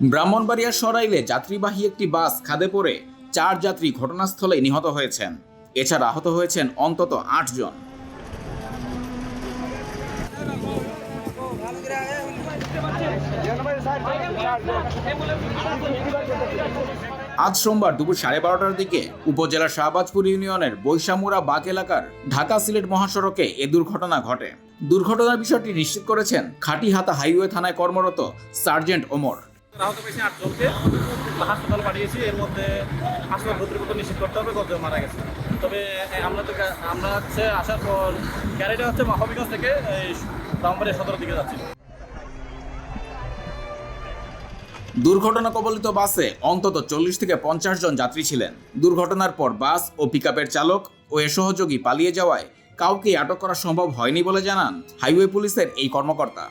ব্রাহ্মণবাড়িয়ার সরাইলে যাত্রীবাহী একটি বাস খাদে পড়ে 4 যাত্রী ঘটনাস্থলে নিহত হয়েছেন। এছাড়া আহত হয়েছেন অন্তত 8 জন। আজ সোমবার দুপুর 12:30টার দিকে উপজেলার শাহবাজপুর ইউনিয়নের বৈশামুরা বাগ এলাকার ঢাকা সিলেট মহাসড়কে এ দুর্ঘটনা ঘটে। দুর্ঘটনার বিষয়টি নিশ্চিত করেছেন খাটিহাতা হাইওয়ে থানায় কর্মরত সার্জেন্ট ওমর। আহত পেয়েছি 8 জনকে হাসপাতালে পাঠিয়েছি। এর মধ্যে হাসপাতাল কর্তৃপক্ষ নিশ্চিত করতে হবে কতজন মারা গেছে। তবে আমরা আসার পর গাড়িটা হবিগঞ্জ থেকে ব্রাহ্মণবাড়িয়া সদরের দিকে যাচ্ছিল। দুর্ঘটনা কবলিত বাসে অন্তত 40 থেকে 50 জন যাত্রী ছিলেন। দুর্ঘটনার পর বাস ও পিকআপের চালক ও এর সহযোগী পালিয়ে যাওয়ায় কাউকে আটক করা সম্ভব হয়নি বলে জানান হাইওয়ে পুলিশের এই কর্মকর্তা।